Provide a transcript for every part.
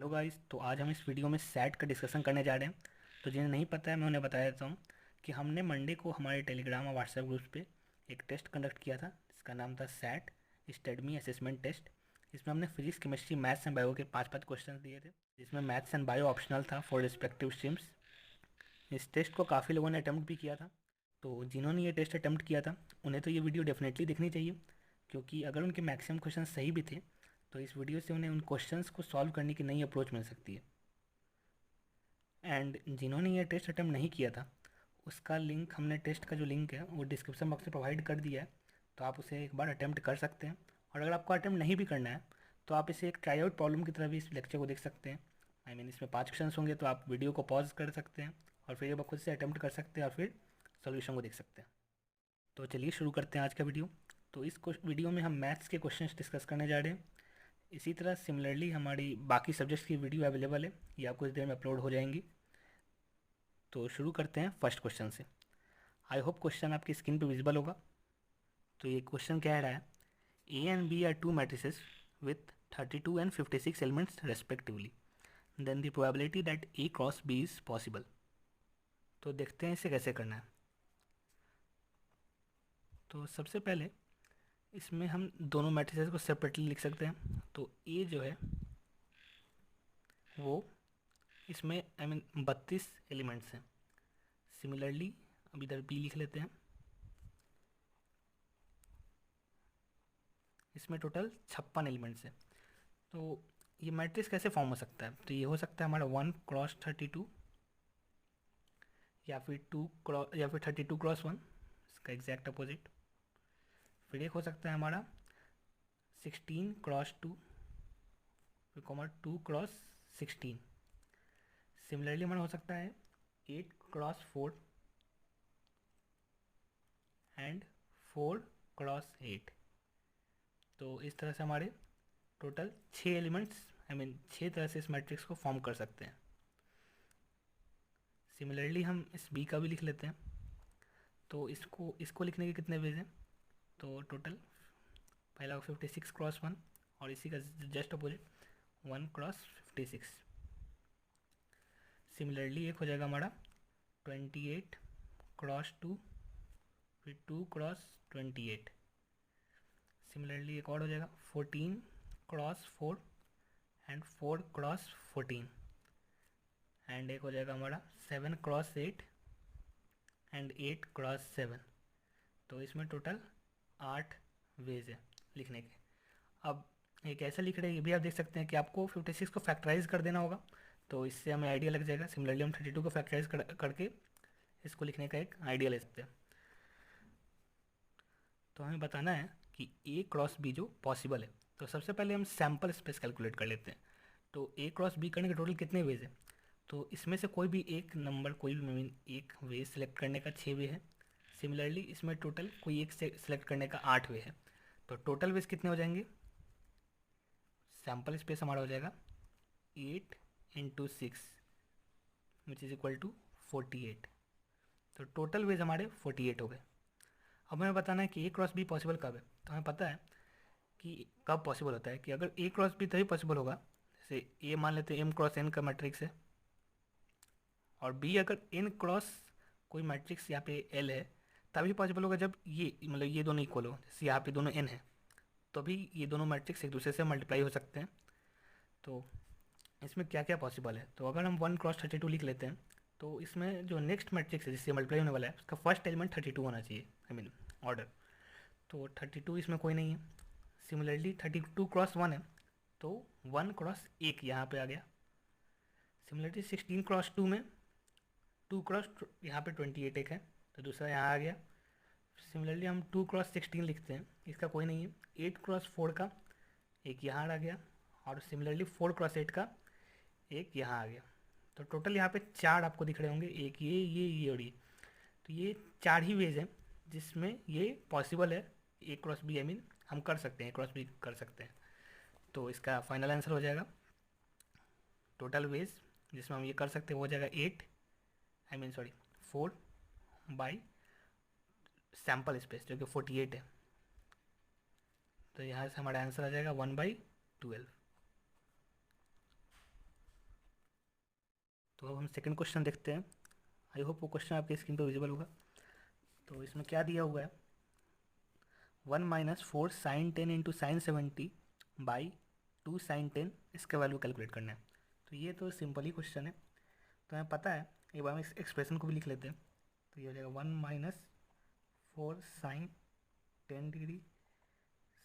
Hello guys, तो आज हम इस वीडियो में सैट का डिस्कशन करने जा रहे हैं। तो जिन्हें नहीं पता है मैं उन्हें बता देता हूँ कि हमने मंडे को हमारे टेलीग्राम और व्हाट्सएप ग्रुप्स पे एक टेस्ट कंडक्ट किया था जिसका नाम था सैट स्टडमी असेसमेंट टेस्ट। इसमें हमने physics, chemistry, maths and bio के 5-5 क्वेश्चन दिए थे, जिसमें मैथ्स एंड बायो ऑप्शनल था फॉर रिस्पेक्टिव स्ट्रीम्स। इस टेस्ट को काफ़ी लोगों ने अटैम्प्ट भी किया था। तो जिन्होंने ये टेस्ट अटैम्प्ट किया था उन्हें तो ये वीडियो डेफिनेटली देखनी चाहिए, क्योंकि अगर उनके मैक्सिमम क्वेश्चन सही भी थे तो इस वीडियो से उन्हें उन क्वेश्चंस को सॉल्व करने की नई अप्रोच मिल सकती है। एंड जिन्होंने ये टेस्ट अटैम्प्ट नहीं किया था उसका लिंक, हमने टेस्ट का जो लिंक है वो डिस्क्रिप्शन बॉक्स में प्रोवाइड कर दिया है, तो आप उसे एक बार अटैम्प्ट कर सकते हैं। और अगर आपको अटैम्प्ट नहीं भी करना है तो आप इसे एक ट्राई आउट प्रॉब्लम की तरह भी इस लेक्चर को देख सकते हैं। इसमें 5 क्वेश्चन होंगे, तो आप वीडियो को पॉज कर सकते हैं और फिर आप खुद से अटैम्प्ट कर सकते हैं और फिर सोल्यूशन को देख सकते हैं। तो चलिए शुरू करते हैं आज का वीडियो। तो इस वीडियो में हम मैथ्स के क्वेश्चन डिस्कस करने जा रहे हैं। इसी तरह सिमिलरली हमारी बाकी सब्जेक्ट्स की वीडियो अवेलेबल है, या कुछ देर में अपलोड हो जाएंगी। तो शुरू करते हैं फर्स्ट क्वेश्चन से। आई होप क्वेश्चन आपकी स्क्रीन पे विजिबल होगा। तो ये क्वेश्चन कह रहा है, A and B are two matrices with 32 and 56 elements respectively, then the probability that A cross B is possible. तो देखते हैं इसे कैसे करना है। तो सबसे पहले इसमें हम दोनों मैट्रिसेस को सेपरेटली लिख सकते हैं। तो ए जो है वो, इसमें 32 एलिमेंट्स हैं। सिमिलरली अब इधर बी लिख लेते हैं, इसमें टोटल 56 एलिमेंट्स हैं। तो ये मैट्रिक्स कैसे फॉर्म हो सकता है? तो ये हो सकता है हमारा 1 क्रॉस 32, या फिर 2 क्रॉस, या फिर 32 क्रॉस 1, इसका एग्जैक्ट अपोजिट। फिर एक हो सकता है हमारा 16 क्रॉस 2, फिर कॉमा 2 क्रॉस 16। सिमिलरली हमारा हो सकता है 8 क्रॉस 4 एंड 4 क्रॉस 8। तो इस तरह से हमारे टोटल 6 एलिमेंट्स, 6 तरह से इस मैट्रिक्स को फॉर्म कर सकते हैं। सिमिलरली हम इस बी का भी लिख लेते हैं। तो इसको इसको लिखने के कितने वेज हैं? तो टोटल पहला 56 क्रॉस 1, और इसी का जस्ट अपोजिट 1 क्रॉस 56। सिमिलरली एक हो जाएगा हमारा 28 क्रॉस 2, फिर 2 क्रॉस 28। सिमिलरली एक और हो जाएगा 14 क्रॉस 4 एंड 4 क्रॉस 14। एंड एक हो जाएगा हमारा 7 क्रॉस 8 एंड 8 क्रॉस 7। तो इसमें टोटल 8 वेज है लिखने के। अब एक ऐसा लिख रहे हैं, ये भी आप देख सकते हैं कि आपको 56 को फैक्टराइज कर देना होगा, तो इससे हमें आइडिया लग जाएगा। सिमिलरली हम 32 को फैक्टराइज करके इसको लिखने का एक आइडिया ले सकते हैं। तो हमें बताना है कि ए क्रॉस बी जो पॉसिबल है। तो सबसे पहले हम सैम्पल स्पेस कैलकुलेट कर लेते हैं। तो ए क्रॉस बी करने के टोटल कितने वेज हैं? तो इसमें से कोई भी एक नंबर, कोई भी एक वे सिलेक्ट करने का 6 वे है। सिमिलरली इसमें टोटल कोई एक से सिलेक्ट करने का 8 वे है। तो टोटल वेज कितने हो जाएंगे? सैम्पल स्पेस हमारा हो जाएगा 8 × 6 विच इज़ इक्वल टू 48। तो टोटल वेज हमारे 48 हो गए। अब हमें बताना है कि ए क्रॉस बी पॉसिबल कब है। तो हमें पता है कि कब पॉसिबल होता है कि अगर ए क्रॉस बी तभी पॉसिबल होगा, जैसे ए मान लेते हैं एम क्रॉस एन का मैट्रिक्स है, और बी अगर एन क्रॉस कोई मैट्रिक्स यहाँ पे एल है, तभी पॉसिबल होगा जब ये, मतलब ये दोनों इक्वल हो। जैसे यहाँ पे दोनों एन है तो भी ये दोनों मैट्रिक्स एक दूसरे से मल्टीप्लाई हो सकते हैं। तो इसमें क्या क्या पॉसिबल है? तो अगर हम 1 क्रॉस 32 लिख लेते हैं, तो इसमें जो नेक्स्ट मैट्रिक्स है जिससे मल्टीप्लाई होने वाला है उसका फर्स्ट एलिमेंट 32 होना चाहिए, ऑर्डर। तो 32 इसमें कोई नहीं है। सिमिलरली 32 क्रॉस 1 है, तो 1 क्रॉस 1 यहाँ पे आ गया। सिमिलरली 16 क्रॉस 2 में 2 क्रॉस, यहाँ पे 28 एक है, तो दूसरा यहाँ आ गया। सिमिलरली हम 2 क्रॉस 16 लिखते हैं, इसका कोई नहीं है। 8 क्रॉस 4 का एक यहाँ आ गया, और सिमिलरली 4 क्रॉस 8 का एक यहाँ आ गया। तो टोटल यहाँ पे 4 आपको दिख रहे होंगे, एक ये और ये। तो ये 4 ही वेज हैं जिसमें ये पॉसिबल है। ए क्रॉस बी, हम कर सकते हैं, ए क्रॉस बी कर सकते हैं। तो इसका फाइनल आंसर हो जाएगा, टोटल वेज जिसमें हम ये कर सकते हैं वो हो जाएगा 4 बाई सैम्पल स्पेस जो कि 48 है। तो यहाँ से हमारा आंसर आ जाएगा 1/12। तो अब हम सेकंड क्वेश्चन देखते हैं। आई होप वो क्वेश्चन आपके स्क्रीन पर विजिबल होगा। तो इसमें क्या दिया हुआ है, 1 - 4 sin 10 into sine 70 by 2 sin 10, इसका वैल्यू कैलकुलेट करना है। तो ये तो सिंपल ही क्वेश्चन है, तो हमें पता है। एक बार हम इस एक्सप्रेशन को भी लिख लेते हैं। तो ये हो जाएगा 1 - 4 sin 10 degree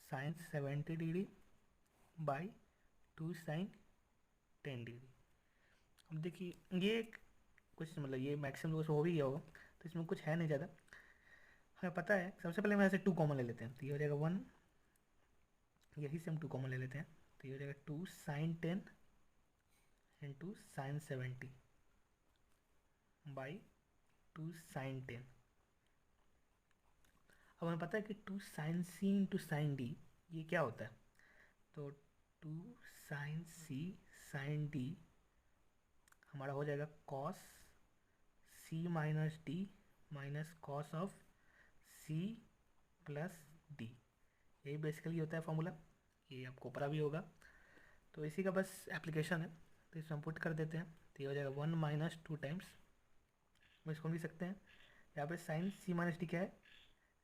sine 70 degree by 2 sin 10 degree. अब देखिए ये एक कुछ मतलब ये मैक्सिमम लोगों से हो भी गया होगा, तो इसमें कुछ है नहीं ज़्यादा, हमें पता है। सबसे पहले हम यहाँ से 2 कॉमन ले लेते हैं, तो ये हो जाएगा 1, यही से हम 2 कॉमन ले लेते हैं। तो ये हो जाएगा 2 sin 10 into sine 70 by 2 sin 10। अब हमें पता है कि 2 sin c into sine D ये क्या होता है। तो 2 sin c sin d हमारा हो जाएगा cos c minus D minus cos of c plus D. यही बेसिकली होता है फॉर्मूला, ये आपको पता भी होगा। तो इसी का बस एप्लीकेशन है, तो इसमें हम पुट कर देते हैं। तो ये हो जाएगा 1 - 2 टाइम्स, हम इसको लिख सकते हैं। यहाँ पे साइन c माइनस डी क्या है,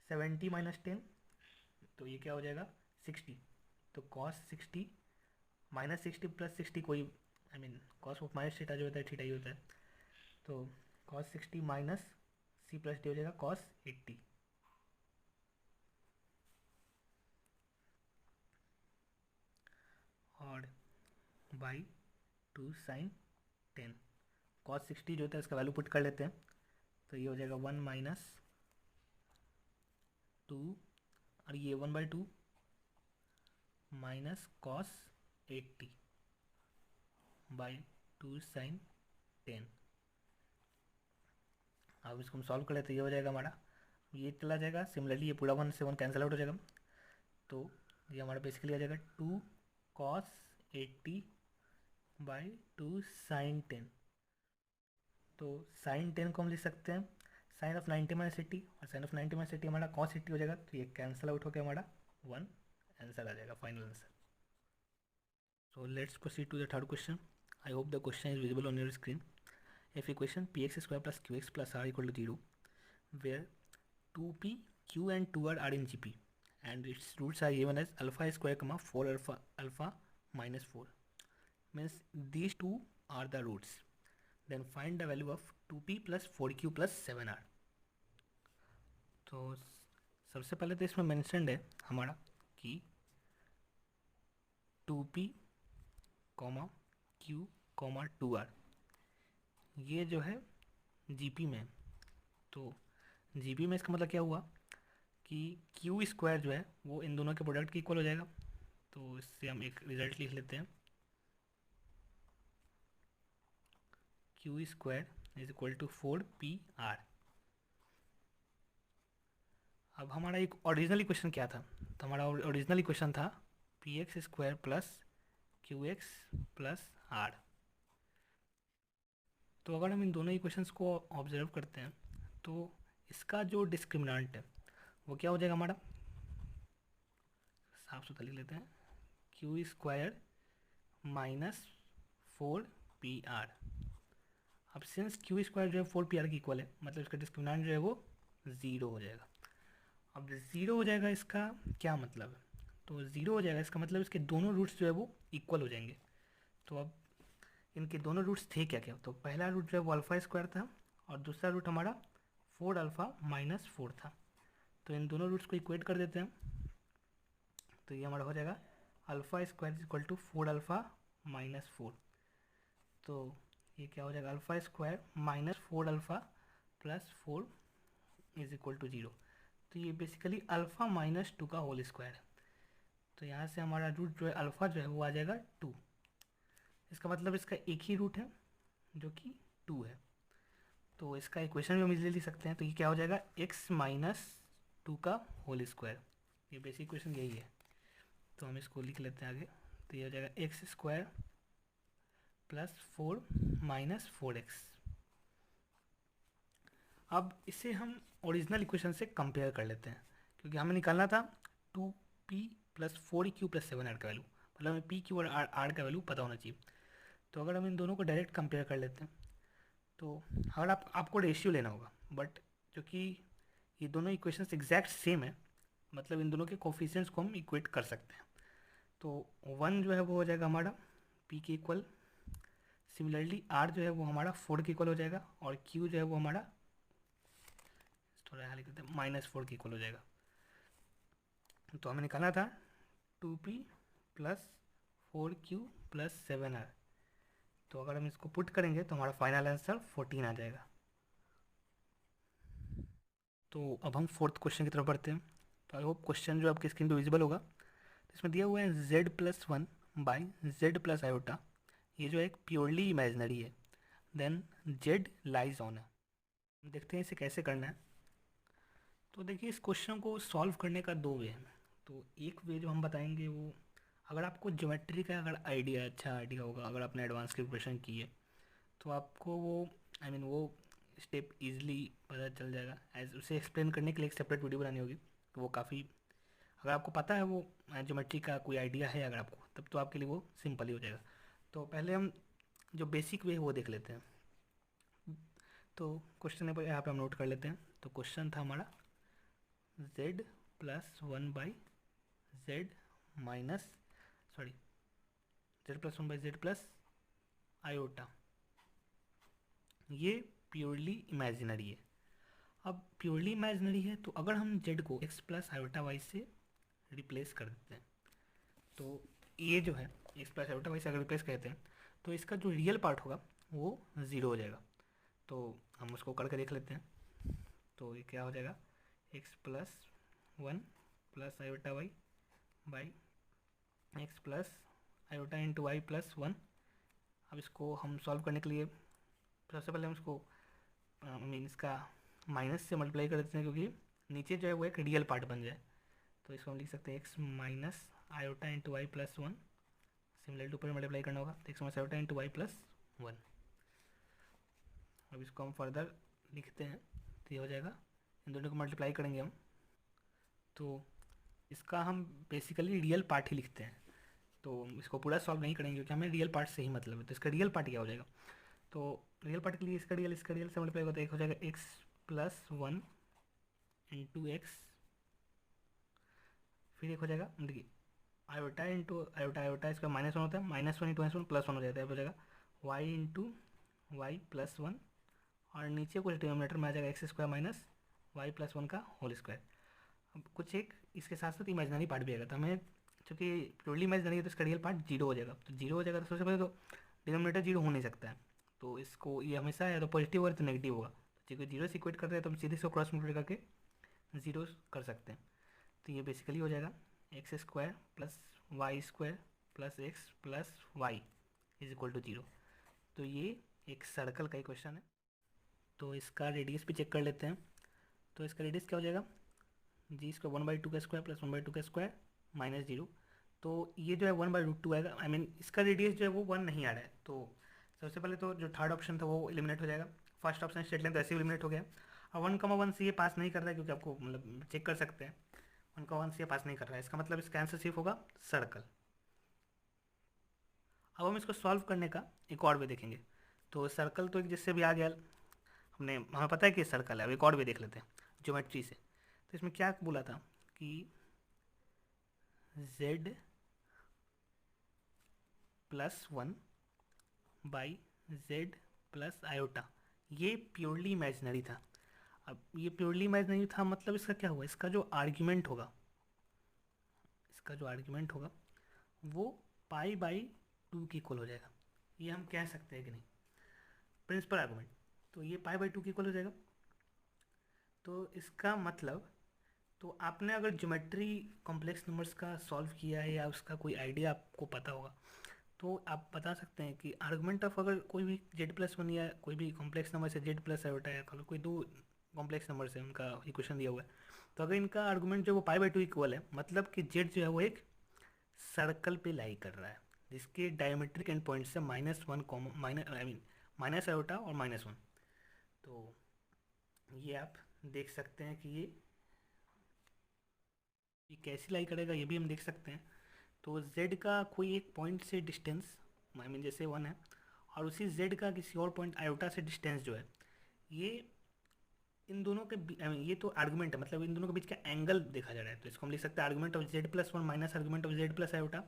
70 माइनस 10, तो ये क्या हो जाएगा 60। तो कॉस 60 माइनस 60 प्लस 60 कोई I mean cos of minus theta जो होता है थीटा ही होता है। तो cos 60 minus C plus D हो जाएगा कॉस 80। और बाई 2 साइन 10, कॉस 60 जो होता है इसका वैल्यू पुट कर लेते हैं। तो ये हो जाएगा 1 - 2 और ये 1/2 माइनस कॉस 80 बाई 2 साइन 10। अब इसको हम सॉल्व कर लेते हैं। ये हो जाएगा हमारा, ये चला जाएगा, सिमिलरली ये पूरा 1 से 1 कैंसिल आउट हो जाएगा। तो ये हमारा बेसिकली आ जाएगा 2 cos 80 बाई 2 साइन 10। तो साइन 10 को हम लिख सकते हैं साइन ऑफ 90 माइनस 80, और साइन ऑफ 90 माइनस 80 हमारा cos 80 हो जाएगा। तो ये कैंसिल आउट होकर हमारा 1 आंसर आ जाएगा, final answer. So let's proceed to the third question. I hope the question is visible on your screen. If equation px square plus qx plus r equal to 0, where 2p, q and 2r are in GP, and its roots are given as alpha square comma 4 alpha minus 4, means these two are the roots. Then find the value of 2p plus 4q plus 7r. तो सबसे पहले तो इसमें mentioned है हमारा कि 2p comma q comma 2r ये जो है जीपी में। तो जीपी में इसका मतलब क्या हुआ कि क्यू स्क्वायर जो है वो इन दोनों के प्रोडक्ट के इक्वल हो जाएगा। तो इससे हम एक रिजल्ट लिख लेते हैं, Q square is equal to 4PR। अब हमारा एक ओरिजिनल इक्वेशन क्या था, तो हमारा ओरिजिनल इक्वेशन था P X square plus Q X plus R. तो अगर हम इन दोनों इक्वेशंस को ऑब्जर्व करते हैं तो इसका जो डिस्क्रिमिनेंट है वो क्या हो जाएगा हमारा, साफ सुथरा लिख लेते हैं, क्यू स्क्वायर माइनस 4PR। अब सिंस क्यू स्क्वायर जो है 4PR की इक्वल है, मतलब इसका डिस्क्रिमिनेंट जो है वो 0 हो जाएगा। अब 0 हो जाएगा इसका क्या मतलब है, तो 0 हो जाएगा इसका मतलब इसके दोनों रूट्स जो है वो इक्वल हो जाएंगे। तो अब इनके दोनों रूट्स थे क्या क्या, तो पहला रूट जो है वो अल्फ़ा स्क्वायर था और दूसरा रूट हमारा 4 अल्फ़ा माइनस 4 था। तो इन दोनों रूट्स को इक्वेट कर देते हैं। तो ये हमारा हो जाएगा alpha square is equal to 4 alpha minus 4। तो ये क्या हो जाएगा, alpha square minus 4 alpha plus 4 is equal to 0। तो ये बेसिकली अल्फ़ा माइनस 2 का होल स्क्वायर है। तो यहाँ से हमारा रूट जो है अल्फ़ा जो है वो आ जाएगा 2। इसका मतलब इसका एक ही रूट है जो कि 2 है। तो इसका इक्वेशन भी हम इजीली लिख सकते हैं। तो ये क्या हो जाएगा, x माइनस 2 का होल स्क्वायर। ये बेसिक इक्वेशन यही है, तो हम इसको लिख लेते हैं आगे। तो ये हो जाएगा x square plus 4 minus 4x। अब इसे हम ओरिजिनल इक्वेशन से कंपेयर कर लेते हैं, क्योंकि हमें निकालना था 2p plus 4q plus 7r का वैल्यू, मतलब हमें p q और r का वैल्यू पता होना चाहिए। तो अगर हम इन दोनों को डायरेक्ट कंपेयर कर लेते हैं तो अगर आपको रेशियो लेना होगा, बट क्योंकि ये दोनों इक्वेशंस एग्जैक्ट सेम है, मतलब इन दोनों के कोफिशिएंट्स को हम इक्वेट कर सकते हैं। तो 1 जो है वो हो जाएगा हमारा पी के इक्वल, सिमिलरली आर जो है वो हमारा 4 के इक्वल हो जाएगा, और क्यू जो है वो हमारा थोड़ा यहाँ लिख देते हैं -4 के इक्वल हो जाएगा। तो हमें निकालना था 2p plus 4q plus 7r। तो अगर हम इसको पुट करेंगे तो हमारा फाइनल आंसर 14 आ जाएगा। तो अब हम फोर्थ क्वेश्चन की तरफ बढ़ते हैं। तो आई होप क्वेश्चन जो आपकी स्क्रीन पे विजिबल होगा। तो इसमें दिया हुआ है z+1 by z plus iota. ये जो है एक प्योरली इमेजनरी है। देन z लाइज ऑन है। देखते हैं इसे कैसे करना है। तो देखिए, इस क्वेश्चन को सॉल्व करने का दो वे हैं। तो एक वे जो हम बताएंगे वो, अगर आपको ज्योमेट्री का अगर आइडिया, अच्छा आइडिया होगा, अगर आपने एडवांस की प्रिपरेशन की है, तो आपको वो वो स्टेप इजीली पता चल जाएगा। एज उसे एक्सप्लेन करने के लिए एक सेपरेट वीडियो बनानी होगी। तो वो काफ़ी, अगर आपको पता है वो ज्योमेट्री का कोई आइडिया है अगर आपको, तब तो आपके लिए वो सिंपल ही हो जाएगा। तो पहले हम जो बेसिक वे है वो देख लेते हैं। तो क्वेश्चन यहाँ पे हम नोट कर लेते हैं। तो क्वेश्चन था हमारा z+1 by Z minus sorry z+1 by Z plus iota. ये प्योरली इमेजिनरी है। अब प्योरली इमेजिनरी है तो अगर हम z को x प्लस आयोटा वाई से रिप्लेस कर देते हैं, तो ये जो है x प्लस आयोटा वाई से अगर रिप्लेस करते हैं, तो इसका जो रियल पार्ट होगा वो ज़ीरो हो जाएगा। तो हम उसको करके देख लेते हैं। तो ये क्या हो जाएगा, x+1 plus iota Y by X plus iota into Y plus 1। अब इसको हम सॉल्व करने के लिए सबसे पहले हम इसको इसका माइनस से मल्टीप्लाई कर देते हैं, क्योंकि नीचे जो है वो एक रियल पार्ट बन जाए। तो इसको हम लिख सकते हैं X minus iota into Y plus 1, similar to ऊपर मल्टीप्लाई करना होगा, तो X minus iota into Y plus 1। अब इसको हम फर्दर लिखते हैं तो ये हो जाएगा, इन दोनों को मल्टीप्लाई करेंगे हम, तो इसका हम बेसिकली रियल पार्ट ही लिखते हैं। तो इसको पूरा सॉल्व नहीं करेंगे क्योंकि हमें रियल पार्ट से ही मतलब है। तो इसका रियल पार्ट क्या हो जाएगा, तो रियल पार्ट के लिए इसका रियल से मल्टीप्लाई होता है, एक हो जाएगा x+1 इंटू एक्स, फिर एक हो जाएगा, देखिए आयोटा इंटू आयोटा, आयोटा इसका -1 होता है, -1 इंटू -1 +1 हो जाता है, हो जाएगा y इंटू वाई प्लस 1, और नीचे कुछ डिनोमिनेटर में आ जाएगा x² माइनस वाई प्लस 1 का होल स्क्वायर। अब कुछ एक इसके साथ साथ इमेजनरी पार्ट भी आएगा, तो हमें चूँकि प्योरली इमेजनरी है तो इसका रियल पार्ट जीरो हो जाएगा। तो जीरो हो जाएगा तो सबसे पहले तो डिनोमिनेटर जीरो हो नहीं सकता है, तो इसको ये हमेशा या तो पॉजिटिव होगा तो नेगेटिव होगा। तो क्योंकि जीरो से इक्वेट कर रहे हैं तो हम सीधे इसको क्रॉस मल्टीप्लाई करके जीरो कर सकते हैं। तो ये बेसिकली हो जाएगा x² plus y² plus X plus Y is equal to zero. तो ये एक सर्कल का इक्वेशन है। तो इसका रेडियस भी चेक कर लेते हैं। तो इसका रेडियस क्या हो जाएगा, g² 1/2 का स्क्वायर प्लस 1/2 का स्क्वायर माइनस जीरो। तो ये जो है 1/√2 आएगा। इसका रेडियस जो है वो 1 नहीं आ रहा है। तो सबसे पहले तो जो थर्ड ऑप्शन था वो एलिमिनेट हो जाएगा। फर्स्ट ऑप्शन स्ट्रेट लेंथ ऐसे एलिमिनेट हो गया। और 1,1 से ये पास नहीं कर रहा है, क्योंकि आपको मतलब चेक कर सकते हैं 1,1 से ये पास नहीं कर रहा है, इसका मतलब इसका आंसर सिर्फ होगा सर्कल। अब हम इसको सॉल्व करने का एक और वे देखेंगे। तो सर्कल तो एक जिससे भी आ गया, हमें पता है कि सर्कल है। अब एक और वे देख लेते हैं ज्योमेट्री से। तो इसमें क्या बोला था कि z+1 by Z plus iota, ये प्योरली इमेजिनरी था। अब ये प्योरली इमेजिनरी था मतलब इसका क्या हुआ, इसका जो आर्ग्यूमेंट होगा, वो π/2 की इक्वल हो जाएगा। ये हम कह सकते हैं कि नहीं, प्रिंसिपल आर्गूमेंट। तो ये π/2 की इक्वल हो जाएगा। तो इसका मतलब, तो आपने अगर ज्योमेट्री कॉम्प्लेक्स नंबर्स का सॉल्व किया है या उसका कोई आइडिया आपको पता होगा, तो आप बता सकते हैं कि आर्गूमेंट ऑफ अगर कोई भी z+1 या कोई भी कॉम्प्लेक्स नंबर से z+ आयोटा या कोई दो कॉम्प्लेक्स नंबर से उनका इक्वेशन दिया हुआ है, तो अगर इनका आर्गूमेंट जो वो π/2 इक्वल है, मतलब कि z जो है वो एक सर्कल पे लाई कर रहा है, जिसके डायमेट्रिक एंड पॉइंट से -1 माइनस आयोटा और -1। तो ये आप देख सकते हैं कि ये कैसी लाई करेगा, ये भी हम देख सकते हैं। तो z का कोई एक पॉइंट से डिस्टेंस जैसे 1 है, और उसी z का किसी और पॉइंट आयोटा से डिस्टेंस जो है, ये इन दोनों के ये तो आर्गुमेंट है, मतलब इन दोनों के बीच का एंगल देखा जा रहा है। तो इसको हम लिख सकते हैं argument of z+1 minus argument of z+ iota.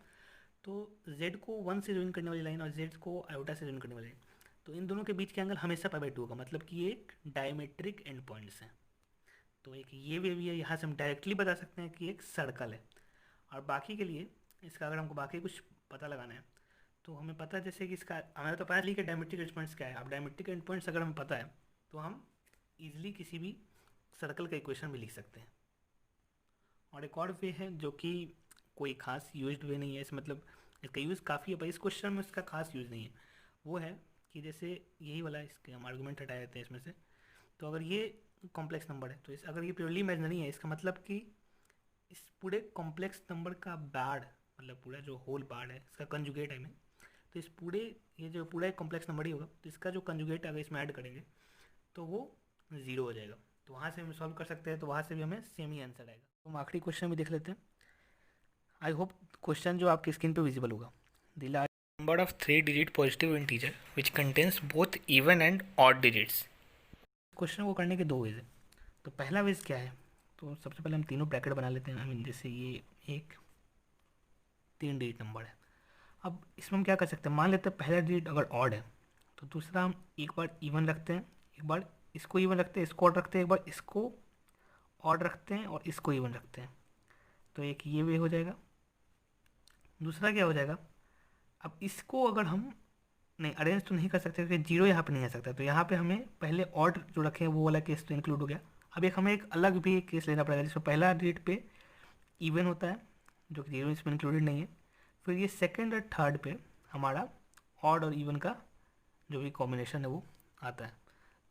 तो z को 1 से ज्वाइन करने वाली लाइन और z को आयोटा से ज्वाइन करने वाली लाइन, तो इन दोनों के बीच का एंगल हमेशा π/2 होगा, मतलब कि ये एक डायमेट्रिक एंड पॉइंट्स हैं। तो एक ये वे भी है, यहाँ से हम डायरेक्टली बता सकते हैं कि एक सर्कल है। और बाकी के लिए इसका अगर हमको बाकी कुछ पता लगाना है तो हमें पता है, जैसे कि इसका हमें तो पता है कि डायमेट्रिक एंड पॉइंट्स क्या है। अब डायमेट्रिक एंड पॉइंट्स अगर हमें पता है तो हम ईजिली किसी भी सर्कल का इक्वेशन भी लिख सकते हैं। और एक और वे है जो कि कोई खास यूज्ड वे नहीं है, इस मतलब इसका यूज़ काफ़ी है पर इस क्वेश्चन में इसका खास यूज़ नहीं है। वो है कि जैसे यही वाला इसके हम आर्गूमेंट हटा देते हैं इसमें से। तो अगर ये कॉम्प्लेक्स नंबर है तो इस अगर ये प्योरली इमेजिनरी है, इसका मतलब कि इस पूरे कॉम्प्लेक्स नंबर का बार, मतलब पूरा जो होल बार है इसका कंजुगेट है में, तो इस पूरे ये जो पूरा एक कॉम्प्लेक्स नंबर ही होगा, तो इसका जो कंजुगेट अगर इसमें ऐड करेंगे तो वो 0 हो जाएगा। तो वहाँ से हम सॉल्व कर सकते हैं, तो वहाँ से भी हमें सेम ही आंसर आएगा। तो हम आखिरी क्वेश्चन भी देख लेते हैं। आई होप क्वेश्चन जो आपकी स्क्रीन पे विजिबल होगा। The large number of 3-digit positive integer which contains both even and odd digits. Question को करने के दो वेज है। तो पहला वेज क्या है, तो सबसे पहले हम तीनों ब्रैकेट बना लेते हैं। आई मीन जैसे ये एक 3 डिजिट नंबर है। अब इसमें हम क्या कर सकते हैं, मान लेते हैं पहला डिजिट अगर ऑड है तो दूसरा हम एक बार इवन रखते हैं, एक बार इसको इवन रखते हैं, इसको ऑड रखते हैं, एक बार इसको ऑड रखते हैं और इसको इवन रखते हैं। तो एक ये वे हो जाएगा। दूसरा क्या हो जाएगा, अब इसको अगर हम नहीं अरेंज तो नहीं कर सकते क्योंकि जीरो यहाँ पे नहीं आ सकता, तो यहाँ पे हमें पहले ऑड जो रखे हैं वो वाला केस तो इंक्लूड हो गया। अब एक हमें एक अलग भी केस लेना पड़ेगा जिसमें पहला डिजिट पे इवन होता है जो कि जीरो इसमें इंक्लूडेड नहीं है, फिर ये सेकंड और थर्ड पे हमारा ऑड और इवन का जो भी कॉम्बिनेशन है वो आता है।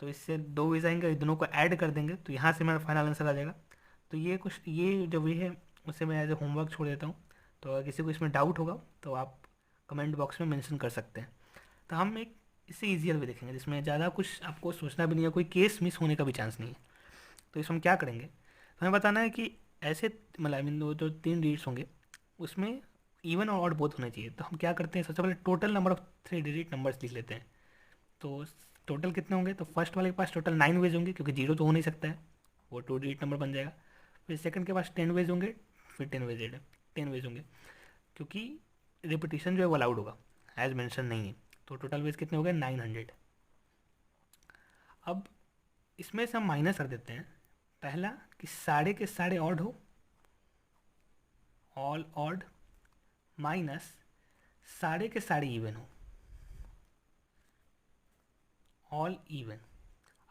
तो इससे दो वेज आएंगे, दोनों को ऐड कर देंगे तो यहाँ से मेरा फाइनल आंसर आ जाएगा। तो ये कुछ ये जो वे है उसे मैं एज ए होमवर्क छोड़ देता हूँ। तो अगर किसी को इसमें डाउट होगा तो आप कमेंट बॉक्स में मेंशन कर सकते हैं। तो हम एक इससे ईजियर वे देखेंगे जिसमें ज़्यादा कुछ आपको सोचना भी नहीं है, कोई केस मिस होने का भी चांस नहीं है। तो इसमें हम क्या करेंगे, तो हमें बताना है कि ऐसे मतलब आई मीन वो जो 3 डिजिट्स होंगे उसमें इवन और ऑड बोथ होने चाहिए। तो हम क्या करते हैं, सबसे पहले total number of 3 digit numbers लिख लेते हैं। तो टोटल कितने होंगे, तो फर्स्ट वाले के पास टोटल 9 वेज होंगे क्योंकि जीरो तो हो नहीं सकता है, वो 2 डिजिट नंबर बन जाएगा। फिर सेकंड के पास 10 वेज होंगे, फिर 10 वेज होंगे क्योंकि रिपीटिशन जो है वो अलाउड होगा, एज मेंशन नहीं है। तो टोटल वेज कितने हो गए 900। अब इसमें से हम माइनस कर देते हैं पहला कि सारे के सारे ऑड हो, ऑल ऑड, माइनस सारे के सारे इवन हो, ऑल इवन।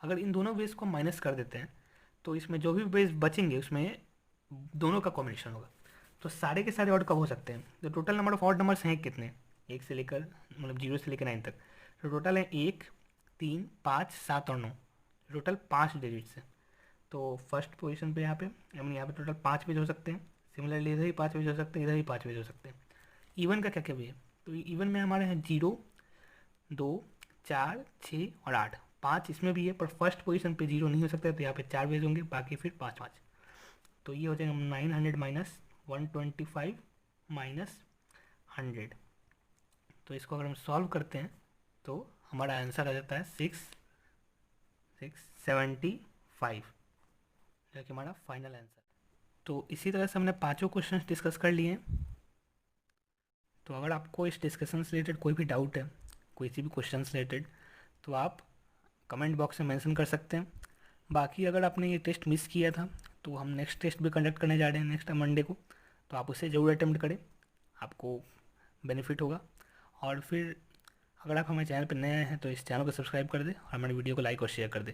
अगर इन दोनों वेज को माइनस कर देते हैं तो इसमें जो भी वेज बचेंगे उसमें दोनों का कॉम्बिनेशन होगा। तो सारे के सारे ऑड कब हो सकते हैं, तो total number of odd numbers हैं कितने, एक से लेकर मतलब 0 से लेकर 9 तक। तो टोटल है 1, 3, 5, 7 और 9, टोटल 5 डिजिट्स हैं। तो फर्स्ट पोजीशन पे यहाँ पे यहाँ पे टोटल 5 पेज हो सकते हैं। सिमिलरली इधर ही 5 पेज हो सकते हैं, इधर ही 5 पेज हो सकते हैं। इवन का क्या क्या भी है, तो इवन में हमारे हैं 0, 2, 4, 6 और 8। 5 इसमें भी है पर फर्स्ट पोजीशन पे 0 नहीं हो सकता है, तो यहाँ पे 4 पेज होंगे, बाकी फिर 5 5। तो ये हो जाएगा 900 माइनस 125 माइनस 100। तो इसको अगर हम सॉल्व करते हैं तो हमारा आंसर आ जाता है 675, जो कि हमारा फाइनल आंसर। तो इसी तरह से हमने पांचों क्वेश्चन डिस्कस कर लिए हैं। तो अगर आपको इस डिस्कशन से रिलेटेड कोई भी डाउट है, कोई सी भी क्वेश्चन से रिलेटेड, तो आप कमेंट बॉक्स में मेंशन कर सकते हैं। बाकी अगर आपने ये टेस्ट मिस किया था तो हम नेक्स्ट टेस्ट भी कंडक्ट करने जा रहे हैं नेक्स्ट मंडे को, तो आप उसे ज़रूर अटेम्प्ट करें, आपको बेनिफिट होगा। और फिर अगर आप हमारे चैनल पर नए हैं तो इस चैनल को सब्सक्राइब कर दें और हमारी वीडियो को लाइक और शेयर कर दें।